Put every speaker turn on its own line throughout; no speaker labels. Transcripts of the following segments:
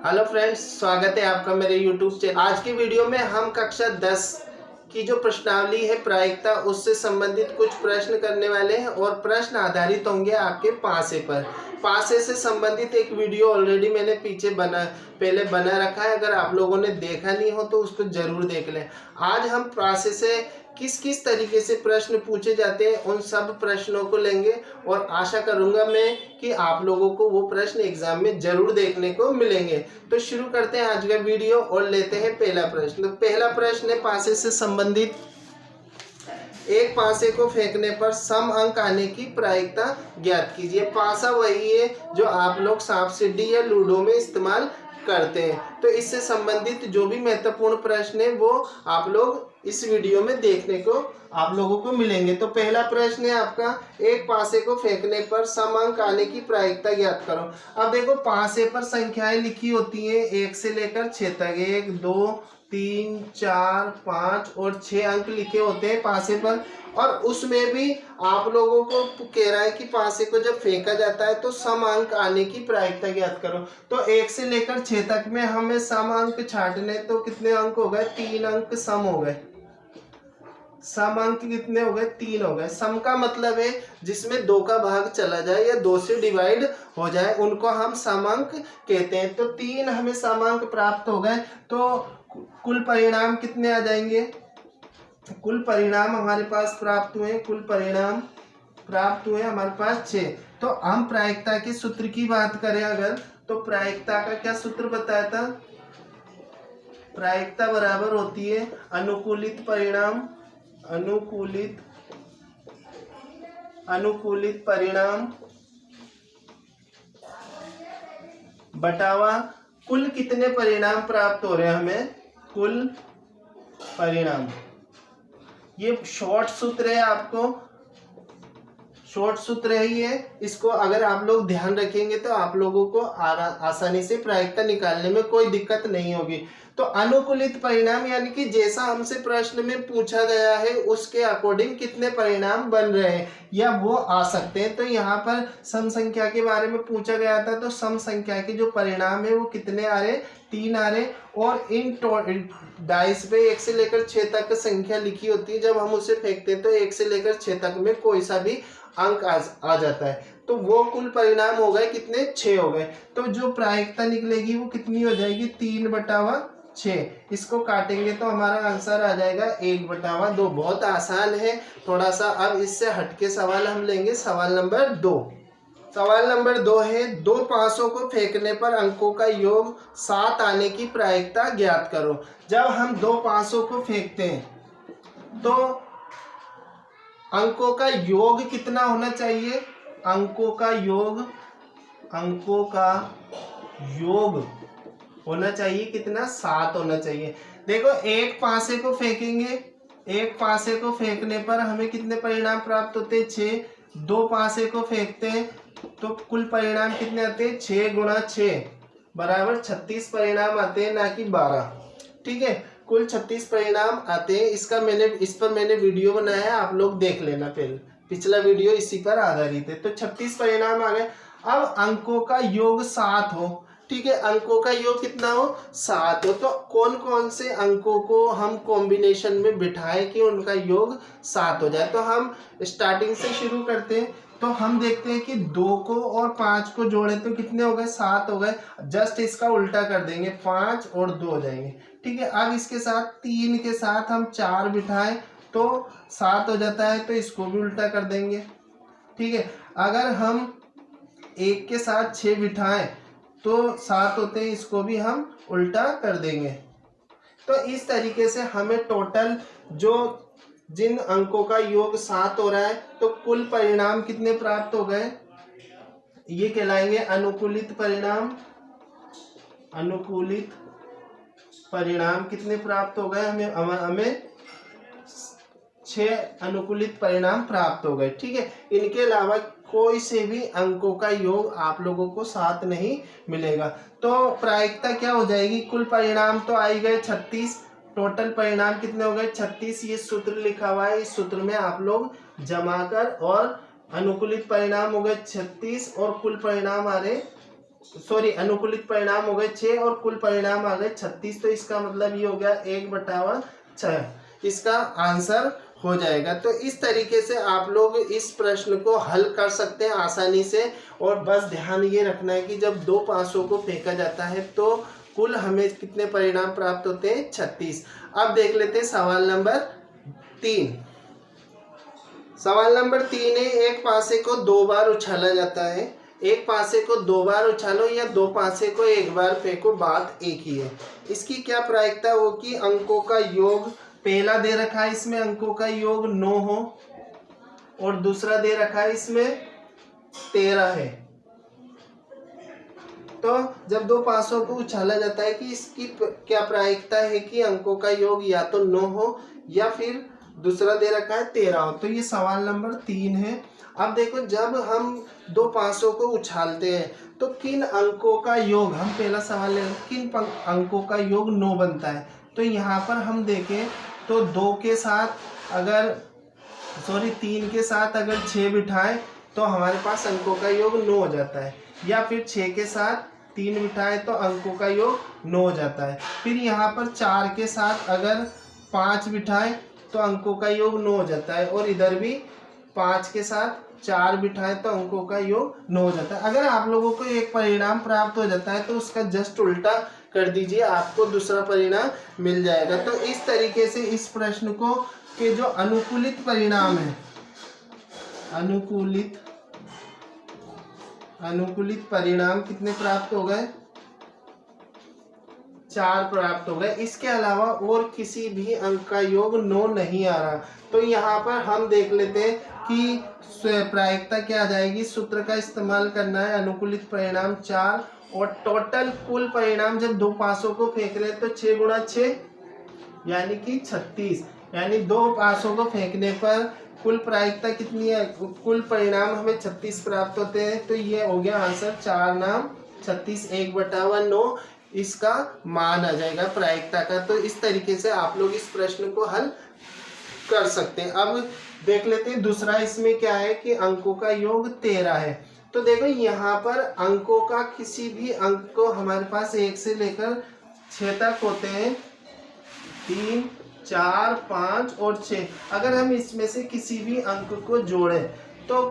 Hello friends, स्वागत है आपका मेरे यूट्यूब चैनल। आज की वीडियो में हम कक्षा 10 की जो प्रश्नावली है प्रायिकता, उससे संबंधित कुछ प्रश्न करने वाले हैं और प्रश्न आधारित होंगे आपके पासे पर। पासे से संबंधित एक वीडियो ऑलरेडी मैंने पहले बना रखा है। अगर आप लोगों ने देखा नहीं हो तो उसको जरूर देख लें। आज हम पासे से किस किस तरीके से प्रश्न पूछे जाते हैं उन सब प्रश्नों को लेंगे और आशा करूंगा मैं कि आप लोगों को वो प्रश्न एग्जाम में जरूर देखने को मिलेंगे। तो शुरू करते हैं आज का वीडियो और लेते हैं पहला प्रश्न। तो पहला प्रश्न है पासे से संबंधित। एक पासे को फेंकने पर सम अंक आने की प्रायिकता ज्ञात कीजिए। पासा वही है जो आप लोग सांप सीढ़ी या लूडो में इस्तेमाल करते हैं। तो इससे संबंधित जो भी महत्वपूर्ण प्रश्न है वो आप लोग इस वीडियो में देखने को आप लोगों को मिलेंगे। तो पहला प्रश्न है आपका, एक पासे को फेंकने पर सम अंक आने की प्रायिकता ज्ञात करो। अब देखो, पासे पर संख्याएं लिखी होती हैं 1 से लेकर 6 तक। 1 2 3 4 5 और 6 अंक लिखे होते हैं पासे पर। और उसमें भी आप लोगों को कह रहा है कि पासे को जब फेंका जाता है तो सम अंक आने की प्रायिकता ज्ञात करो। तो 1 से लेकर 6 तक में हमें सम अंक छांटने, तो कितने अंक हो गए? 3 अंक सम हो गए। सम अंक कितने हो गए? 3 हो गए। सम का मतलब है जिसमें 2 का भाग चला जाए या 2 से डिवाइड हो जाए, उनको हम सम अंक कहते हैं। तो 3 हमें सम अंक प्राप्त हो गए। तो कुल परिणाम कितने आ जाएंगे? कुल परिणाम हमारे पास प्राप्त हुए, कुल परिणाम प्राप्त हुए हमारे पास 6। तो हम प्रायिकता के सूत्र की बात करें अगर, तो प्रायिकता का क्या सूत्र बताया था? प्रायिकता बराबर होती है अनुकूलित परिणाम, अनुकूलित परिणाम बटावा कुल कितने परिणाम प्राप्त हो रहे हैं हमें, कुल परिणाम। ये शॉर्ट सूत्र है, आपको शॉर्ट सूत्र है ये। इसको अगर आप लोग ध्यान रखेंगे तो आप लोगों को आसानी से प्रायिकता निकालने में कोई दिक्कत नहीं होगी। तो अनुकूलित परिणाम यानी कि जैसा हमसे प्रश्न में पूछा गया है उसके अकॉर्डिंग कितने परिणाम बन रहे हैं या वो आ सकते हैं। तो यहाँ पर सम संख्या के बारे में पूछा गया था, तो सम संख्या के जो परिणाम है वो कितने आ रहे? 3 आ रहे। और इन डाइस पे 1 से लेकर 6 तक संख्या लिखी होती है। जब हम उसे फेंकते हैं तो 1 से लेकर 6 तक में कोई सा भी अंक आ जाता है। तो वो कुल परिणाम हो गए कितने? 6 हो गए। तो जो प्रायिकता निकलेगी वो कितनी हो जाएगी? 3/6। इसको काटेंगे तो हमारा आंसर आ जाएगा 1/2। बहुत आसान है थोड़ा सा। अब इससे हटके सवाल हम लेंगे। सवाल नंबर 2। सवाल नंबर 2 है, 2 पासों को फेंकने पर अंकों का योग 7 आने की प्रायिकता ज्ञात करो। जब हम 2 पासों को फेंकते हैं तो अंकों का योग कितना होना चाहिए? अंकों का योग होना चाहिए कितना? 7 होना चाहिए। देखो, एक पासे को फेंकेंगे, एक पासे को फेंकने पर हमें कितने परिणाम प्राप्त होते हैं? 6। 2 पासे को फेंकते हैं तो कुल परिणाम कितने आते हैं? 6 × 6 बराबर 36 परिणाम आते हैं, ना कि 12। ठीक है, कुल 36 परिणाम आते हैं। इस पर मैंने वीडियो बनाया है, आप लोग देख लेना। पहले पिछला वीडियो इसी पर आधारित है। तो 36 परिणाम आ गए। अब अंकों का योग 7 हो। ठीक है, अंकों का योग कितना हो? 7 हो। तो कौन कौन से अंकों को हम कॉम्बिनेशन में बिठाएं कि उनका योग 7 हो जाए? तो हम स्टार्टिंग से शुरू करते हैं। तो हम देखते हैं कि 2 को और 5 को जोड़े तो कितने हो गए? 7 हो गए। जस्ट इसका उल्टा कर देंगे, 5 और 2 हो जाएंगे। ठीक है, अब इसके साथ 3 के साथ हम 4 बिठाएं तो 7 हो जाता है, तो इसको भी उल्टा कर देंगे। ठीक है, अगर हम 1 के साथ 6 बिठाएं तो 7 होते हैं, इसको भी हम उल्टा कर देंगे। तो इस तरीके से हमें टोटल जिन अंकों का योग 7 हो रहा है, तो कुल परिणाम कितने प्राप्त हो गए? ये कहलाएंगे अनुकूलित परिणाम। अनुकूलित परिणाम कितने प्राप्त हो गए? हमें 6 अनुकूलित परिणाम प्राप्त हो गए। ठीक है, इनके अलावा कोई से भी अंकों का योग आप लोगों को 7 नहीं मिलेगा। तो प्रायिकता क्या हो जाएगी? कुल परिणाम तो आई गए 36, टोटल परिणाम कितने हो गए? 36। ये सूत्र लिखा हुआ है, इस सूत्र में आप लोग जमा कर, और अनुकूलित परिणाम हो गए 36 और कुल परिणाम आ रहे सॉरी अनुकूलित परिणाम हो गए 6 और कुल परिणाम आ गए 36। तो इसका मतलब ये हो गया 1/6 इसका आंसर हो जाएगा। तो इस तरीके से आप लोग इस प्रश्न को हल कर सकते हैं आसानी से। और बस ध्यान ये रखना है कि जब 2 पासों को फेंका जाता है तो कुल हमें कितने परिणाम प्राप्त होते हैं 36। अब देख लेते हैं सवाल नंबर 3। सवाल नंबर 3 है, एक पासे को 2 बार उछाला जाता है। एक पासे को 2 बार उछालो या 2 पासे को 1 बार फेंको, बात एक ही है। इसकी क्या प्रायिकता हो कि अंकों का योग, पहला दे रखा है इसमें अंकों का योग 9 हो और दूसरा दे रखा है इसमें 13 है। तो जब 2 पासों को उछाला जाता है कि इसकी क्या प्रायिकता है कि अंकों का योग या तो 9 हो या फिर दूसरा दे रखा है 13 हो। तो ये सवाल नंबर 3 है। अब देखो जब हम 2 पासों को उछालते हैं तो किन अंकों का योग, हम पहला सवाल ले किन अंकों का योग 9 बनता है। तो यहाँ पर हम देखें तो 2 के साथ अगर 3 के साथ अगर 6 बिठाएं तो हमारे पास अंकों का योग 9 हो जाता है, या फिर 6 के साथ 3 बिठाएं तो अंकों का योग 9 हो जाता है। फिर यहाँ पर 4 के साथ अगर 5 बिठाएं तो अंकों का योग 9 हो जाता है, और इधर भी 5 के साथ 4 बिठाएं तो अंकों का योग 9 हो जाता है। अगर आप लोगों को एक परिणाम प्राप्त हो जाता है तो उसका जस्ट उल्टा कर दीजिए, आपको दूसरा परिणाम मिल जाएगा। तो इस तरीके से इस प्रश्न को के जो अनुकूलित परिणाम है, अनुकूलित परिणाम कितने प्राप्त हो गए, 4 प्राप्त हो गए। इसके अलावा और किसी भी अंक का योग 9 नहीं आ रहा। तो यहाँ पर हम देख लेते हैं कि प्रायिकता क्या आ जाएगी। सूत्र का इस्तेमाल करना है, अनुकूलित परिणाम 4 और टोटल कुल परिणाम जब 2 पासों को फेंक रहे हैं तो 6 गुणा 6 यानी कि 36, यानी 2 पासों को फेंकने पर कुल प्रायिकता कितनी है, कुल परिणाम हमें 36 प्राप्त होते हैं। तो ये हो गया आंसर 4 नाम 36, 1/9 इसका मान आ जाएगा प्रायिकता का। तो इस तरीके से आप लोग इस प्रश्न को हल कर सकते हैं। अब देख लेते हैं दूसरा, इसमें क्या है कि अंकों का योग 13 है। तो देखो यहाँ पर अंकों का किसी भी अंक को हमारे पास 1 से लेकर 6 तक होते हैं, 3, 4, 5 और 6। अगर हम इसमें से किसी भी अंक को जोड़ें तो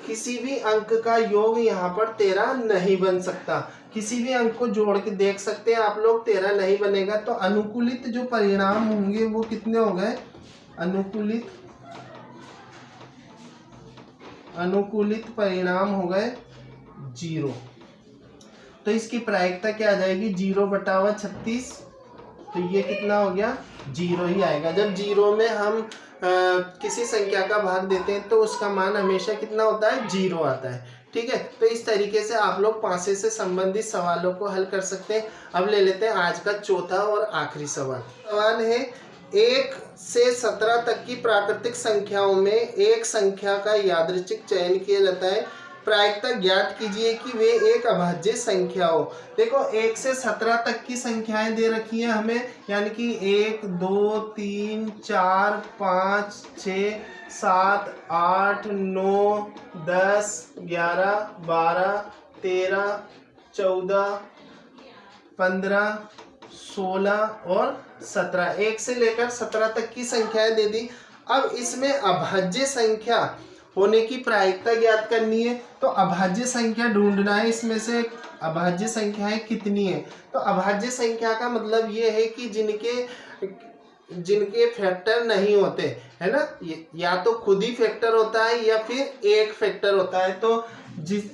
किसी भी अंक का योग यहाँ पर 13 नहीं बन सकता। किसी भी अंक को जोड़ के देख सकते हैं आप लोग, 13 नहीं बनेगा। तो अनुकूलित जो परिणाम होंगे वो कितने हो गए, अनुकूलित परिणाम हो गए 0। तो इसकी प्रायिकता क्या आ जाएगी, 0/36। तो ये कितना हो गया, 0 ही आएगा। जब 0 में हम किसी संख्या का भाग देते हैं तो उसका मान हमेशा कितना होता है, 0 आता है। ठीक है, तो इस तरीके से आप लोग पासे से संबंधित सवालों को हल कर सकते हैं। अब ले लेते हैं आज का चौथा और आखिरी सवाल। सवाल है 1 से 17 तक की प्राकृतिक संख्याओं में एक संख्या का यादृच्छिक चयन किया जाता है। प्रायिकता ज्ञात कीजिए कि वे एक अभाज्य संख्या हो। देखो 1 से 17 तक की संख्याएं दे रखी हैं हमें, यानी कि 1, 2, 3, 4, 5, 6, 7, 8, 9, 10, 11, 12, 13, 14, 15, 16 और 17। 1 से लेकर 17 तक की संख्याएं दे दी। अब इसमें अभाज्य संख्या होने की प्रायिकता ज्ञात करनी है। तो अभाज्य संख्या ढूंढना है, इसमें से अभाज्य संख्याएं कितनी है। तो अभाज्य संख्या का मतलब ये है कि जिनके फैक्टर नहीं होते, है ना, या तो खुद ही फैक्टर होता है या फिर एक फैक्टर होता है। तो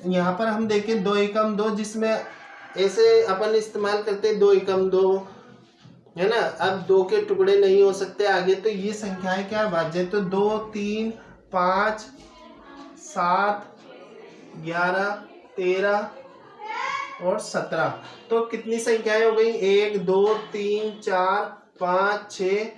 यहाँ पर हम देखें 2 एकम 2, जिसमें ऐसे अपन इस्तेमाल करते हैं 2 एकम 2, है ना। अब 2 के टुकड़े नहीं हो सकते आगे, तो ये संख्याएं क्या अभाज्य है। तो 2, 3, 5, 7, 11, 13 और 17। तो कितनी संख्याएं हो गई, 1, 2, 3, 4, 5, 6,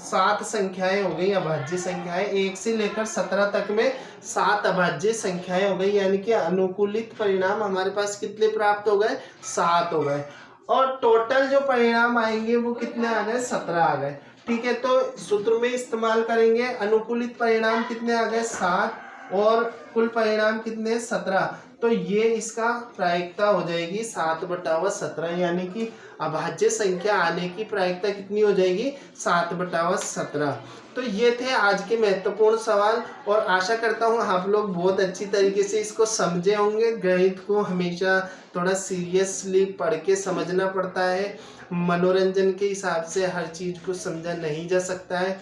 7 संख्याएं हो गई अभाज्य संख्याएं। 1 से लेकर 17 तक में 7 अभाज्य संख्याएं हो गई, यानी कि अनुकूलित परिणाम हमारे पास कितने प्राप्त हो गए, 7 हो गए। और टोटल जो परिणाम आएंगे वो कितने आ गए, 17 आ गए। ठीक है, तो सूत्र में इस्तेमाल करेंगे, अनुकूलित परिणाम कितने आ गए, 7 और कुल परिणाम कितने, 17। तो ये इसका प्रायिकता हो जाएगी 7/17, यानी कि अभाज्य संख्या आने की प्रायिकता कितनी हो जाएगी 7/17। तो ये थे आज के महत्वपूर्ण सवाल और आशा करता हूँ आप लोग बहुत अच्छी तरीके से इसको समझे होंगे। गणित को हमेशा थोड़ा सीरियसली पढ़ के समझना पड़ता है, मनोरंजन के हिसाब से हर चीज़ को समझा नहीं जा सकता है।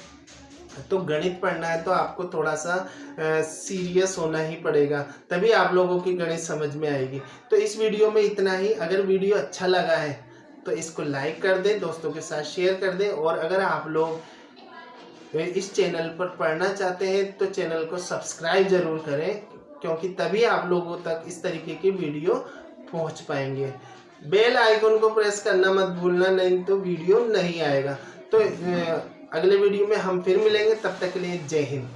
तो गणित पढ़ना है तो आपको थोड़ा सा सीरियस होना ही पड़ेगा, तभी आप लोगों की गणित समझ में आएगी। तो इस वीडियो में इतना ही। अगर वीडियो अच्छा लगा है तो इसको लाइक कर दें, दोस्तों के साथ शेयर कर दें, और अगर आप लोग इस चैनल पर पढ़ना चाहते हैं तो चैनल को सब्सक्राइब जरूर करें, क्योंकि तभी आप लोगों तक इस तरीके की वीडियो पहुंच पाएंगे। बेल आइकन को प्रेस करना मत भूलना, नहीं तो वीडियो नहीं आएगा। तो अगले वीडियो में हम फिर मिलेंगे, तब तक के लिए जय हिंद।